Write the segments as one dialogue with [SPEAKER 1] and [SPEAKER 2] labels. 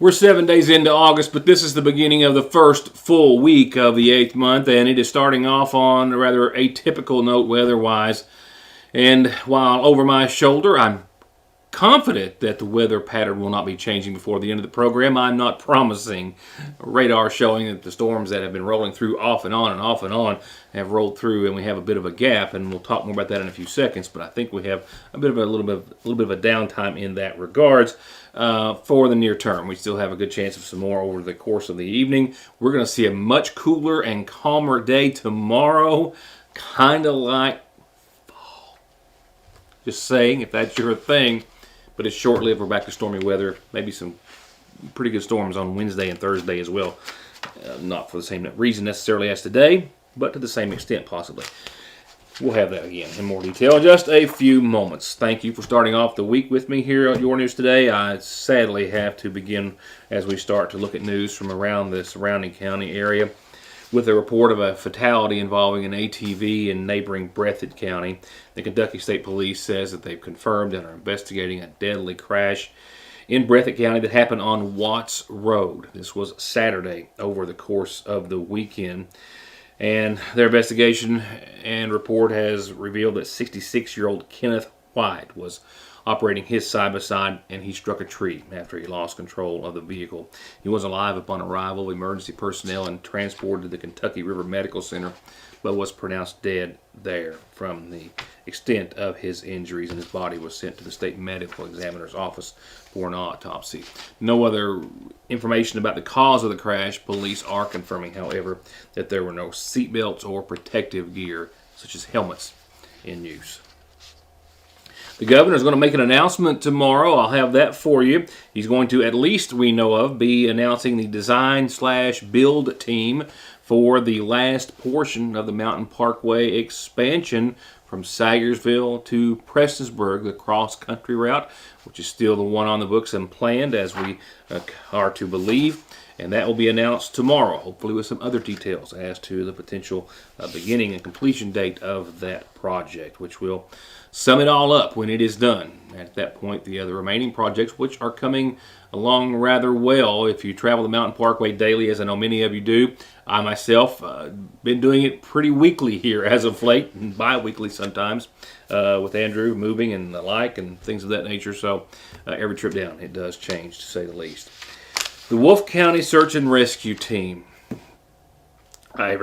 [SPEAKER 1] We're 7 days into August, but this is the beginning of the first full week of the 8th month, and it is starting off on a rather atypical note weather-wise. And while over my shoulder, I'm confident that the weather pattern will not be changing before the end of the program. I'm not promising. Radar showing that the storms that have been rolling through off and on and off and on have rolled through, and we have a bit of a gap, and we'll talk more about that in a few seconds. But I think we have a little bit of a downtime in that regards. For the near term, we still have a good chance of some more over the course of the evening. We're going to see a much cooler and calmer day tomorrow, kind of like fall. Just saying, if that's your thing. But it's short-lived. We're back to stormy weather. Maybe some pretty good storms on Wednesday and Thursday as well. Not for the same reason necessarily as today, but to the same extent possibly. We'll have that again in more detail in just a few moments. Thank you for starting off the week with me here at Your News Today. I sadly have to begin as we start to look at news from around the surrounding county area with a report of a fatality involving an ATV in neighboring Breathitt County. The Kentucky State Police says that they've confirmed and are investigating a deadly crash in Breathitt County that happened on Watts Road. This was Saturday over the course of the weekend. And their investigation and report has revealed that 66-year-old Kenneth White was operating his side-by-side, and he struck a tree after he lost control of the vehicle. He was alive upon arrival of emergency personnel and transported to the Kentucky River Medical Center, but was pronounced dead there from the extent of his injuries, and his body was sent to the state medical examiner's office for an autopsy. No other information about the cause of the crash. Police are confirming, however, that there were no seatbelts or protective gear, such as helmets, in use. The governor is going to make an announcement tomorrow. I'll have that for you. He's going to, at least we know of, be announcing the design/build team for the last portion of the Mountain Parkway expansion from Sagersville to Prestonsburg, the cross-country route, which is still the one on the books and planned as we are to believe. And that will be announced tomorrow, hopefully with some other details as to the potential beginning and completion date of that project, which will sum it all up when it is done. At that point, the other remaining projects, which are coming along rather well. If you travel the Mountain Parkway daily, as I know many of you do, I myself been doing it pretty weekly here as of late, and bi-weekly sometimes, with Andrew moving and the like and things of that nature. So every trip down, it does change, to say the least. The Wolfe County Search and Rescue Team. I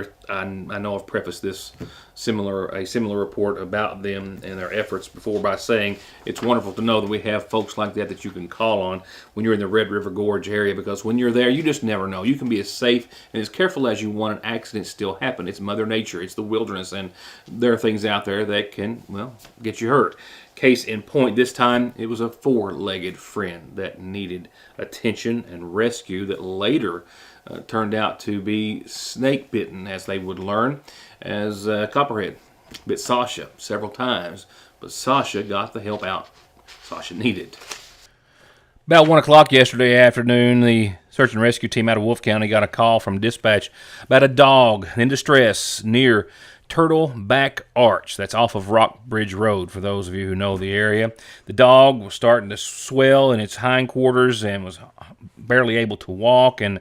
[SPEAKER 1] know I've prefaced this similar report about them and their efforts before by saying it's wonderful to know that we have folks like that you can call on when you're in the Red River Gorge area, because when you're there, you just never know. You can be as safe and as careful as you want, and accidents still happen. It's Mother Nature. It's the wilderness, and there are things out there that can, well, get you hurt. Case in point, this time it was a four-legged friend that needed attention and rescue that later turned out to be snake bitten, as they would learn, as Copperhead bit Sasha several times, but Sasha got the help out Sasha needed. About 1 o'clock yesterday afternoon, the search and rescue team out of Wolfe County got a call from dispatch about a dog in distress near Turtle Back Arch. That's off of Rock Bridge Road, for those of you who know the area. The dog was starting to swell in its hindquarters and was barely able to walk and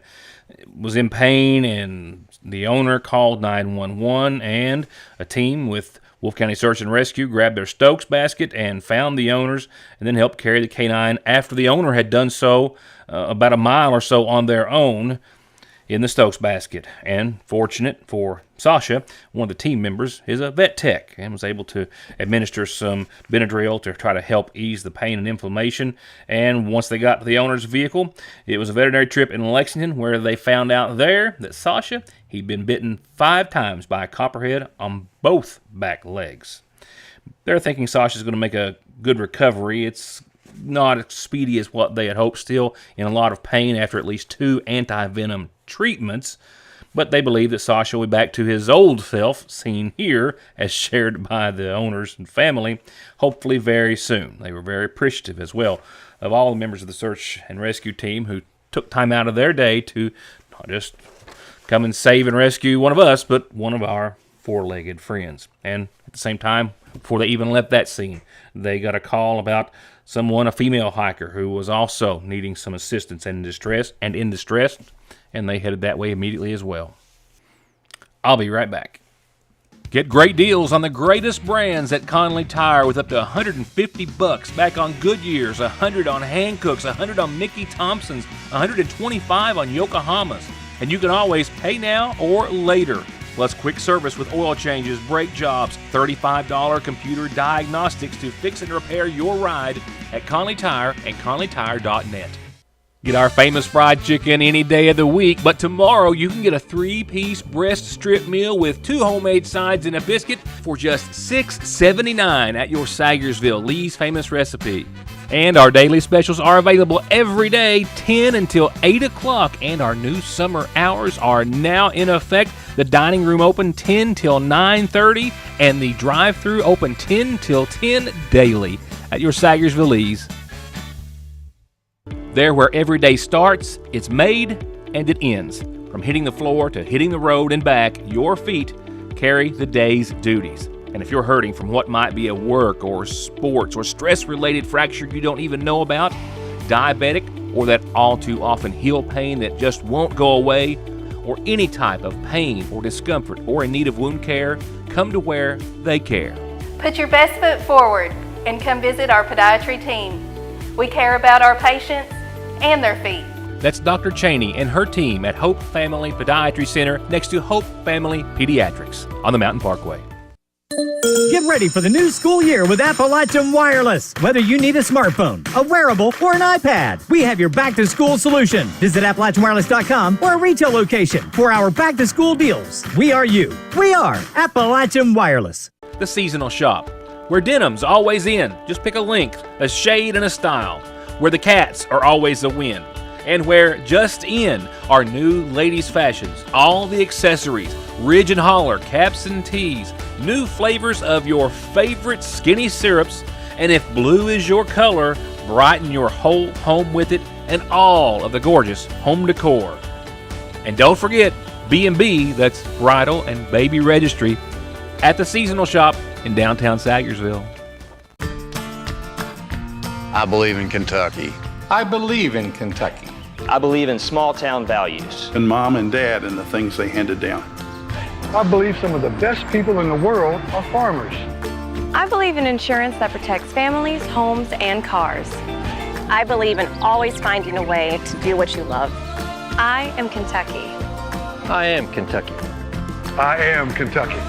[SPEAKER 1] was in pain, and the owner called 911, and a team with Wolfe County Search and Rescue grabbed their Stokes basket and found the owners, and then helped carry the canine after the owner had done so about a mile or so on their own in the Stokes basket. And fortunate for Sasha, one of the team members is a vet tech and was able to administer some Benadryl to try to help ease the pain and inflammation. And once they got to the owner's vehicle, it was a veterinary trip in Lexington where they found out there that Sasha, he'd been bitten 5 times by a copperhead on both back legs. They're thinking Sasha's going to make a good recovery. It's not as speedy as what they had hoped, still in a lot of pain after at least 2 anti-venom treatments, but they believe that Sasha will be back to his old self, seen here as shared by the owners and family, hopefully very soon. They were very appreciative as well of all the members of the search and rescue team who took time out of their day to not just come and save and rescue one of us, but one of our four-legged friends. And at the same time, Before they even left that scene, they got a call about a female hiker, who was also needing some assistance and in distress, and they headed that way immediately as well. I'll be right back. Get great deals on the greatest brands at Conley Tire with up to $150 back on Goodyears, $100 on Hancooks, $100 on Mickey Thompsons, $125 on Yokohamas. And you can always pay now or later. Plus quick service with oil changes, brake jobs, $35 computer diagnostics to fix and repair your ride at Conley Tire and ConleyTire.net. Get our famous fried chicken any day of the week, but tomorrow you can get a 3-piece breast strip meal with 2 homemade sides and a biscuit for just $6.79 at your Sagersville Lee's Famous Recipe. And our daily specials are available every day, 10 until 8 o'clock, and our new summer hours are now in effect. The dining room open 10 till 9:30, and the drive-thru open 10 till 10 daily at your Sagersville Lee's. There where every day starts, it's made and it ends. From hitting the floor to hitting the road and back, your feet carry the day's duties. And if you're hurting from what might be a work or sports or stress-related fracture you don't even know about, diabetic, or that all too often heel pain that just won't go away, or any type of pain or discomfort or in need of wound care, come to where they care.
[SPEAKER 2] Put your best foot forward and come visit our podiatry team. We care about our patients and their feet.
[SPEAKER 1] That's Dr. Cheney and her team at Hope Family Podiatry Center next to Hope Family Pediatrics on the Mountain Parkway.
[SPEAKER 3] Get ready for the new school year with Appalachian Wireless. Whether you need a smartphone, a wearable, or an iPad, we have your back-to-school solution. Visit AppalachianWireless.com or a retail location for our back-to-school deals. We are you. We are Appalachian Wireless.
[SPEAKER 1] The Seasonal Shop, where denim's always in. Just pick a length, a shade, and a style. Where the cats are always a win. And where just in are new ladies' fashions, all the accessories, ridge and holler, caps and tees, new flavors of your favorite skinny syrups, and if blue is your color, brighten your whole home with it, and all of the gorgeous home decor. And don't forget B&B, that's Bridal and Baby Registry, at the Seasonal Shop in downtown Sagersville.
[SPEAKER 4] I believe in Kentucky.
[SPEAKER 5] I believe in Kentucky.
[SPEAKER 6] I believe in small town values.
[SPEAKER 7] And mom and dad and the things they handed down.
[SPEAKER 8] I believe some of the best people in the world are farmers.
[SPEAKER 9] I believe in insurance that protects families, homes, and cars.
[SPEAKER 10] I believe in always finding a way to do what you love.
[SPEAKER 9] I am Kentucky.
[SPEAKER 6] I am Kentucky.
[SPEAKER 8] I am Kentucky.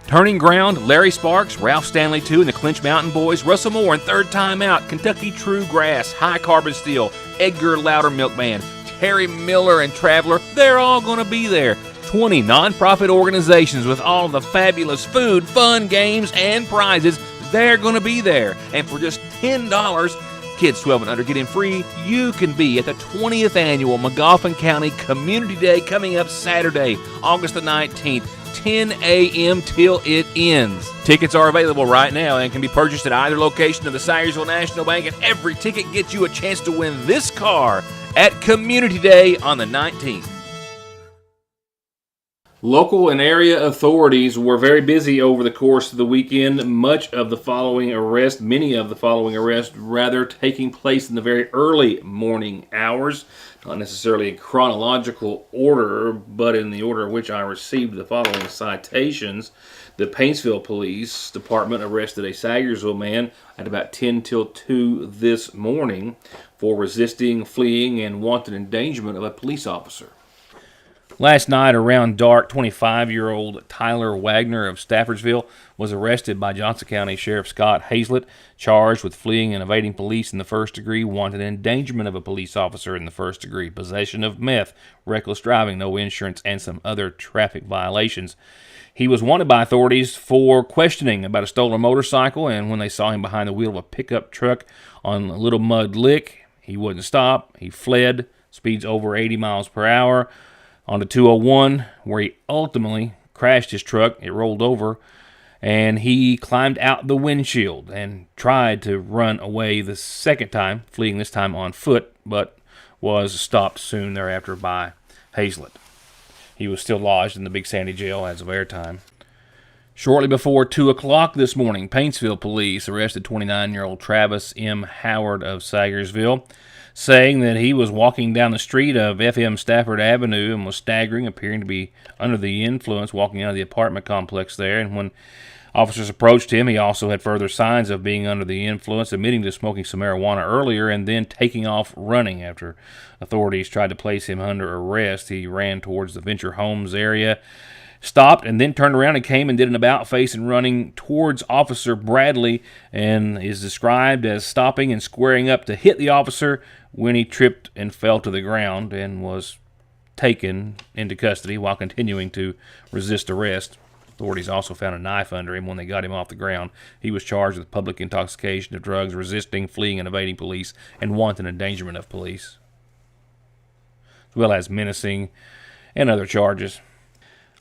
[SPEAKER 1] Turning Ground, Larry Sparks, Ralph Stanley II, and the Clinch Mountain Boys, Russell Moore, and Third Time Out, Kentucky True Grass, High Carbon Steel, Edgar Louder Milkman, Terry Miller, and Traveler, they're all going to be there. 20 nonprofit organizations with all of the fabulous food, fun, games, and prizes, they're going to be there. And for just $10, kids 12 and under get in free. You can be at the 20th Annual Magoffin County Community Day coming up Saturday, August the 19th. 10 a.m. till it ends. Tickets are available right now and can be purchased at either location of the Sayersville National Bank, and every ticket gets you a chance to win this car at Community Day on the 19th. Local and area authorities were very busy over the course of the weekend. Many of the following arrests, rather, taking place in the very early morning hours. Not necessarily in chronological order, but in the order in which I received the following citations. The Paintsville Police Department arrested a Sayersville man at about 10 till 2 this morning for resisting, fleeing, and wanton endangerment of a police officer. Last night around dark, 25-year-old Tyler Wagner of Staffordsville was arrested by Johnson County Sheriff Scott Hazlett, charged with fleeing and evading police in the first degree, wanton endangerment of a police officer in the first degree, possession of meth, reckless driving, no insurance, and some other traffic violations. He was wanted by authorities for questioning about a stolen motorcycle, and when they saw him behind the wheel of a pickup truck on Little Mud Lick, he wouldn't stop. He fled, speeds over 80 miles per hour, onto 201, where he ultimately crashed his truck. It rolled over, and he climbed out the windshield and tried to run away the second time, fleeing this time on foot, but was stopped soon thereafter by Hazlett. He was still lodged in the Big Sandy jail as of airtime. Shortly before 2 o'clock this morning, Paintsville police arrested 29-year-old Travis M. Howard of Sagersville, saying that he was walking down the street of FM Stafford Avenue and was staggering, appearing to be under the influence, walking out of the apartment complex there. And when officers approached him, he also had further signs of being under the influence, admitting to smoking some marijuana earlier and then taking off running. After authorities tried to place him under arrest, he ran towards the Venture Homes area, stopped, and then turned around and came and did an about-face and running towards Officer Bradley, and is described as stopping and squaring up to hit the officer when he tripped and fell to the ground and was taken into custody while continuing to resist arrest. Authorities also found a knife under him when they got him off the ground. He was charged with public intoxication of drugs, resisting, fleeing, and evading police, and wanton endangerment of police, as well as menacing and other charges.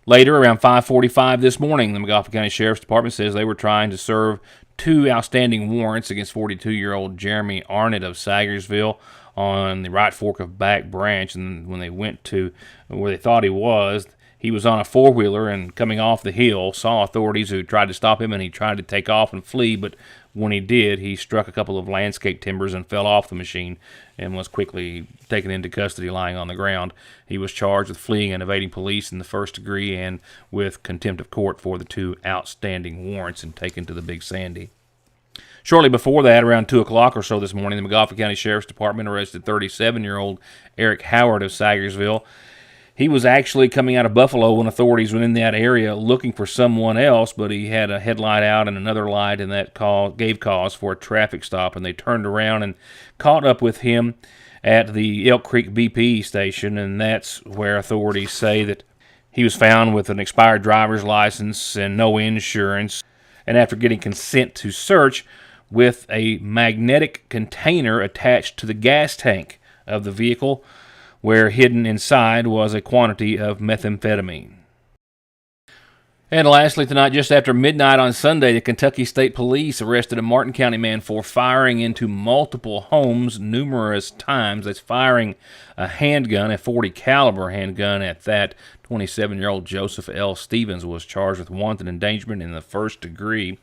[SPEAKER 1] Later, around 5:45 this morning, the Montgomery County Sheriff's Department says they were trying to serve 2 outstanding warrants against 42-year-old Jeremy Arnett of Sagersville on the right fork of Back Branch. And when they went to where they thought he was on a four-wheeler and coming off the hill, saw authorities who tried to stop him, and he tried to take off and flee, but when he did, he struck a couple of landscape timbers and fell off the machine and was quickly taken into custody lying on the ground. He was charged with fleeing and evading police in the first degree and with contempt of court for the 2 outstanding warrants and taken to the Big Sandy. Shortly before that, around 2 o'clock or so this morning, the Montgomery County Sheriff's Department arrested 37-year-old Eric Howard of Sagersville. He was actually coming out of Buffalo when authorities were in that area looking for someone else, but he had a headlight out and another light, and that gave cause for a traffic stop, and they turned around and caught up with him at the Elk Creek BP station, and that's where authorities say that he was found with an expired driver's license and no insurance, and after getting consent to search, with a magnetic container attached to the gas tank of the vehicle, where hidden inside was a quantity of methamphetamine. And lastly tonight, just after midnight on Sunday, the Kentucky State Police arrested a Martin County man for firing into multiple homes numerous times. That's firing a handgun, a .40 caliber handgun at that. 27-year-old Joseph L. Stevens was charged with wanton endangerment in the first degree.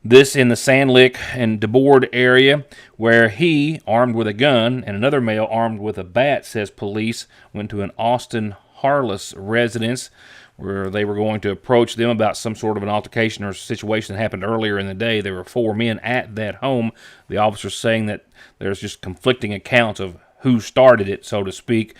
[SPEAKER 1] This in the Sand Lick and DeBoard area, where he, armed with a gun, and another male armed with a bat, says police, went to an Austin Harless residence where they were going to approach them about some sort of an altercation or situation that happened earlier in the day. There were 4 men at that home. The officers saying that there's just conflicting accounts of who started it, so to speak.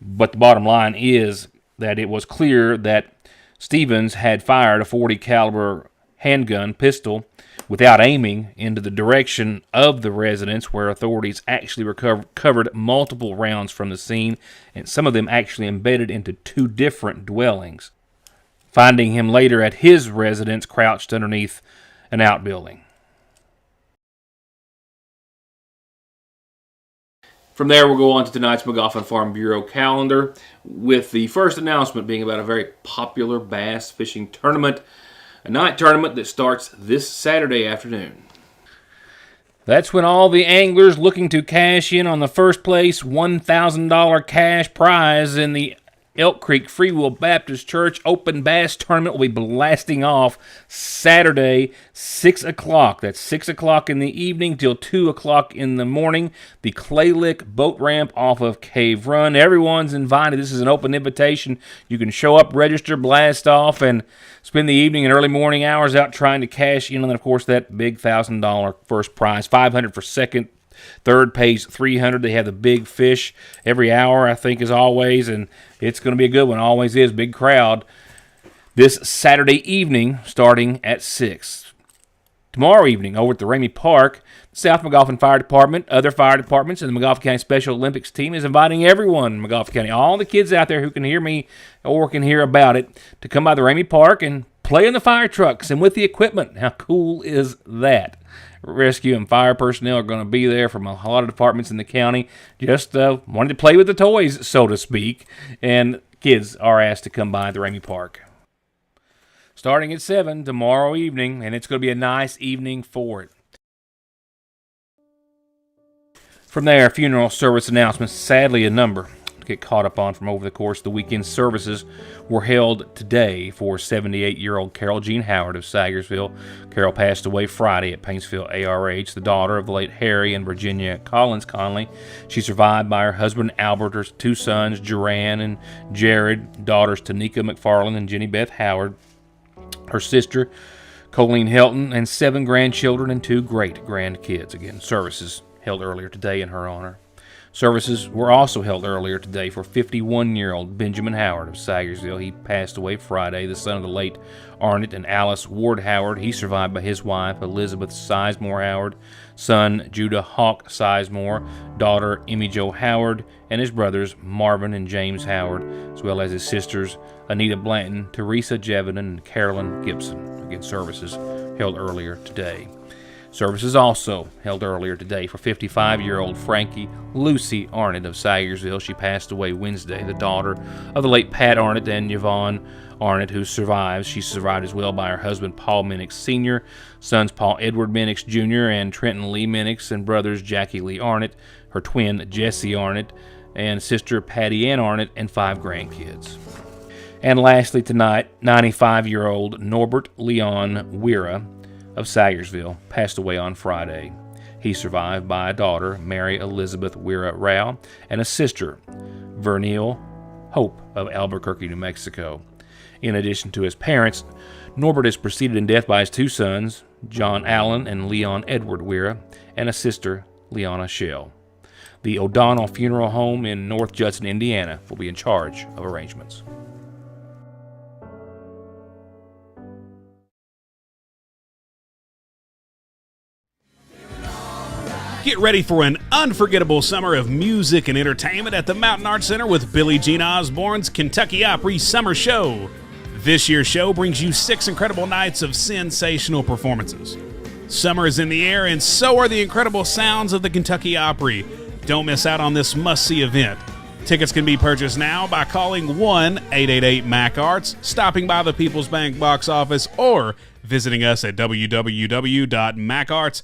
[SPEAKER 1] But the bottom line is that it was clear that Stevens had fired a .40 caliber handgun pistol without aiming into the direction of the residence, where authorities actually recovered multiple rounds from the scene, and some of them actually embedded into 2 different dwellings, finding him later at his residence crouched underneath an outbuilding. From there, we'll go on to tonight's McGoffin Farm Bureau calendar, with the first announcement being about a very popular bass fishing tournament, a night tournament that starts this Saturday afternoon. That's when all the anglers looking to cash in on the first place $1,000 cash prize in the Elk Creek Free Will Baptist Church Open Bass Tournament will be blasting off Saturday, 6 o'clock. That's 6 o'clock in the evening till 2 o'clock in the morning. The Clay Lick boat ramp off of Cave Run. Everyone's invited. This is an open invitation. You can show up, register, blast off, and spend the evening and early morning hours out trying to cash in on, of course, that big $1,000 first prize. $500 for second. Third pays $300. They have the big fish every hour, I think, as always, and it's going to be a good one. Always is. Big crowd this Saturday evening starting at 6. Tomorrow evening over at the Ramey Park, the South McGoffin Fire Department, other fire departments, and the McGoffin County Special Olympics team is inviting everyone in McGoffin County, all the kids out there who can hear me or can hear about it, to come by the Ramey Park and play in the fire trucks and with the equipment. How cool is that? Rescue and fire personnel are going to be there from a lot of departments in the county. Just wanted to play with the toys, so to speak. And kids are asked to come by the Ramey Park. Starting at 7 tomorrow evening, and it's going to be a nice evening for it. From there, funeral service announcements, sadly a number. to get caught up on from over the course of the weekend. Services were held today for 78-year-old Carol Jean Howard of Sagersville. Carol passed away Friday at Paintsville ARH, the daughter of the late Harry and Virginia Collins Conley. She survived by her husband Albert, her two sons Joran and Jared, daughters Tanika McFarland and Jenny Beth Howard, her sister Colleen Helton, and 7 grandchildren and 2 great-grandkids. Again, services held earlier today in her honor. Services were also held earlier today for 51-year-old Benjamin Howard of Sagersville. He passed away Friday, the son of the late Arnett and Alice Ward Howard. He survived by his wife, Elizabeth Sizemore Howard, son Judah Hawk Sizemore, daughter Emmy Jo Howard, and his brothers Marvin and James Howard, as well as his sisters Anita Blanton, Teresa Jevin, and Carolyn Gibson. Again, services held earlier today. Services also held earlier today for 55-year-old Frankie Lucy Arnett of Sagersville. She passed away Wednesday, the daughter of the late Pat Arnett and Yvonne Arnett, who survives. She survived as well by her husband Paul Minix Sr., sons Paul Edward Minix Jr. and Trenton Lee Minix, and brothers Jackie Lee Arnett, her twin Jessie Arnett, and sister Patty Ann Arnett, and 5 grandkids. And lastly tonight, 95-year-old Norbert Leon Weira of Sagersville passed away on Friday. He survived by a daughter, Mary Elizabeth Weira Rao, and a sister, Vernil Hope of Albuquerque, New Mexico. In addition to his parents, Norbert is preceded in death by his 2 sons, John Allen and Leon Edward Weira, and a sister, Leona Shell. The O'Donnell Funeral Home in North Judson, Indiana, will be in charge of arrangements.
[SPEAKER 11] Get ready for an unforgettable summer of music and entertainment at the Mountain Arts Center with Billie Jean Osborne's Kentucky Opry Summer Show. This year's show brings you 6 incredible nights of sensational performances. Summer is in the air, and so are the incredible sounds of the Kentucky Opry. Don't miss out on this must-see event. Tickets can be purchased now by calling 1-888-MAC-ARTS, stopping by the People's Bank box office, or visiting us at www.macarts.com.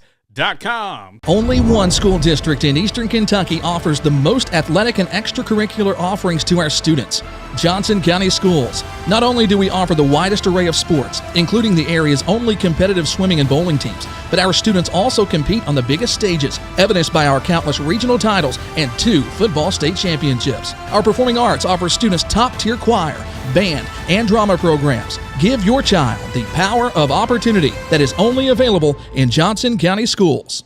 [SPEAKER 12] Only one school district in Eastern Kentucky offers the most athletic and extracurricular offerings to our students: Johnson County Schools. Not only do we offer the widest array of sports, including the area's only competitive swimming and bowling teams, but our students also compete on the biggest stages, evidenced by our countless regional titles and 2 football state championships. Our performing arts offers students top-tier choir, band, and drama programs. Give your child the power of opportunity that is only available in Johnson County Schools.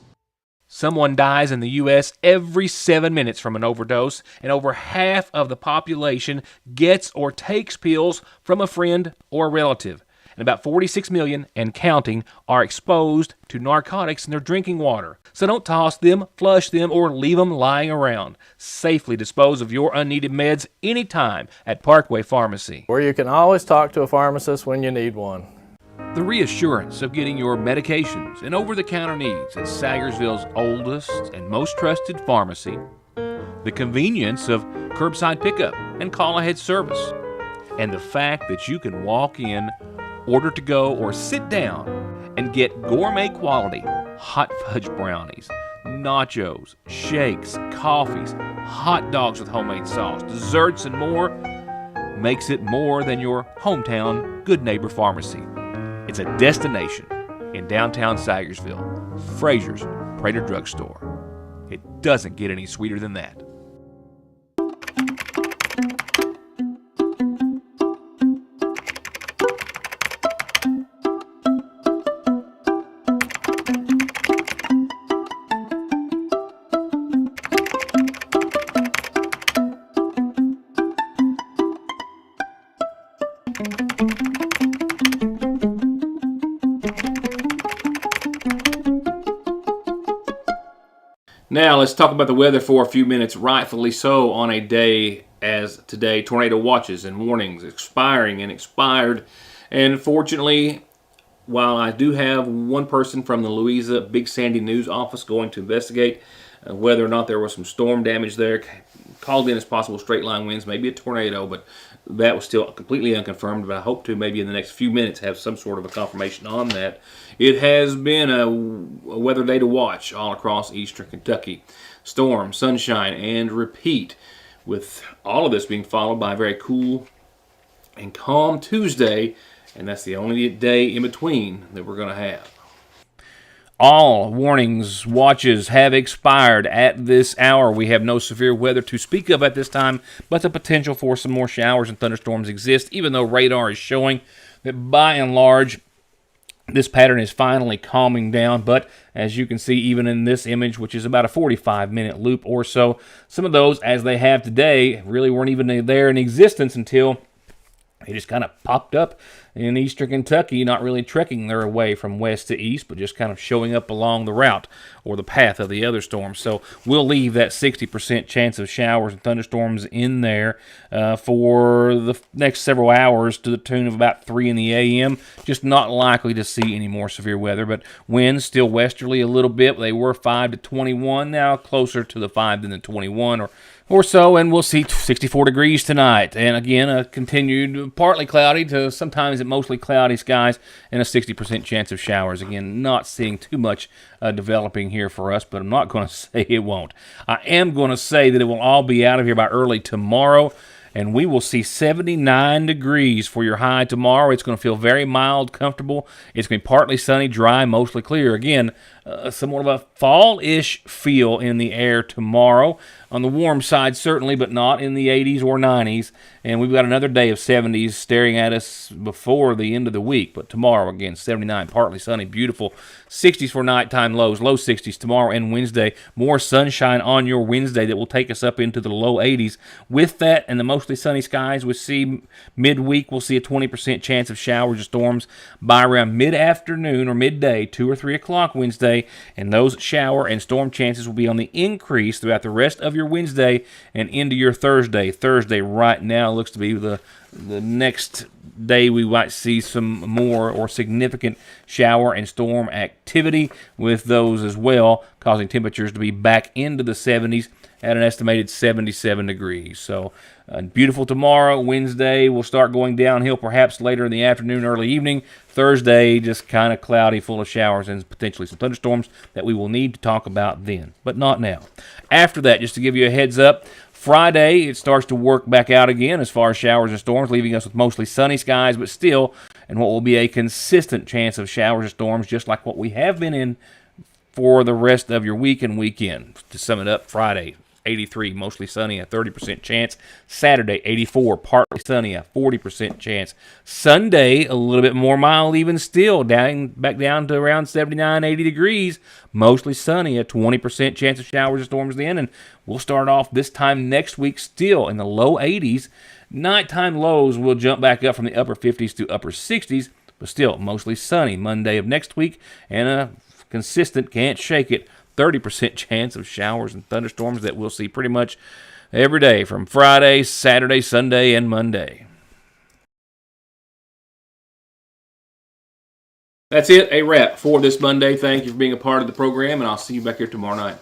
[SPEAKER 1] Someone dies in the U.S. every 7 minutes from an overdose, and over half of the population gets or takes pills from a friend or relative. And about 46 million and counting are exposed to narcotics in their drinking water. So don't toss them, flush them, or leave them lying around. Safely dispose of your unneeded meds anytime at Parkway Pharmacy,
[SPEAKER 13] where you can always talk to a pharmacist when you need one.
[SPEAKER 1] The reassurance of getting your medications and over-the-counter needs at Sagersville's oldest and most trusted pharmacy, the convenience of curbside pickup and call-ahead service, and the fact that you can walk in, order to go, or sit down and get gourmet quality hot fudge brownies, nachos, shakes, coffees, hot dogs with homemade sauce, desserts, and more makes it more than your hometown Good Neighbor Pharmacy. It's a destination in downtown Sagersville, Frazier's Prater Drugstore. It doesn't get any sweeter than that. Now let's talk about the weather for a few minutes, rightfully so, on a day as today. Tornado watches and warnings expiring and expired. And fortunately, while I do have one person from the Louisa Big Sandy News office going to investigate whether or not there was some storm damage there, called in as possible straight line winds, maybe a tornado, but that was still completely unconfirmed, but I hope to maybe in the next few minutes have some sort of a confirmation on that. It has been a weather day to watch all across eastern Kentucky. Storm, sunshine, and repeat. with all of this being followed by a very cool and calm Tuesday, and that's the only day in between that we're going to have. All warnings, watches have expired at this hour. We have no severe weather to speak of at this time, but the potential for some more showers and thunderstorms exists, even though radar is showing that by and large this pattern is finally calming down. But as you can see, even in this image, which is about a 45-minute loop or so, some of those, as they have today, really weren't even there in existence until they just kind of popped up in eastern Kentucky, not really trekking their way from west to east, but just kind of showing up along the route or the path of the other storms. So we'll leave that 60% chance of showers and thunderstorms in there for the next several hours to the tune of about 3 in the a.m. Just not likely to see any more severe weather, but winds still westerly a little bit. They were 5 to 21, now closer to the 5 than the 21 or so, and we'll see 64 degrees tonight. And again, a continued partly cloudy to sometimes mostly cloudy skies and a 60% chance of showers. Again, not seeing too much developing here for us, but I'm not going to say it won't. I am going to say that it will all be out of here by early tomorrow, and we will see 79 degrees for your high tomorrow. It's going to feel very mild, comfortable. It's going to be partly sunny, dry, mostly clear. Again, somewhat of a fall-ish feel in the air tomorrow. On the warm side, certainly, but not in the 80s or 90s. And we've got another day of 70s staring at us before the end of the week. But tomorrow, again, 79, partly sunny, beautiful. 60s for nighttime lows, low 60s tomorrow and Wednesday. More sunshine on your Wednesday that will take us up into the low 80s. With that and the mostly sunny skies, we see midweek, we'll see a 20% chance of showers or storms by around mid-afternoon or midday, 2 or 3 o'clock Wednesday. And those shower and storm chances will be on the increase throughout the rest of your Wednesday and into your Thursday. Thursday right now looks to be the next day we might see some more or significant shower and storm activity with those as well, causing temperatures to be back into the 70s at an estimated 77 degrees. So beautiful tomorrow. Wednesday will start going downhill perhaps later in the afternoon, early evening. Thursday, just kind of cloudy, full of showers and potentially some thunderstorms that we will need to talk about then, but not now. After that, just to give you a heads up, Friday, it starts to work back out again as far as showers and storms, leaving us with mostly sunny skies, but still, and what will be a consistent chance of showers and storms, just like what we have been in for the rest of your week and weekend. To sum it up, Friday, 83, mostly sunny, a 30% chance. Saturday, 84, partly sunny, a 40% chance. Sunday, a little bit more mild even still, back down to around 79, 80 degrees. Mostly sunny, a 20% chance of showers and storms then. And we'll start off this time next week still in the low 80s. Nighttime lows will jump back up from the upper 50s to upper 60s, but still mostly sunny Monday of next week. And a consistent, can't shake it, 30% chance of showers and thunderstorms that we'll see pretty much every day from Friday, Saturday, Sunday, and Monday. That's it, a wrap for this Monday. Thank you for being a part of the program, and I'll see you back here tomorrow night.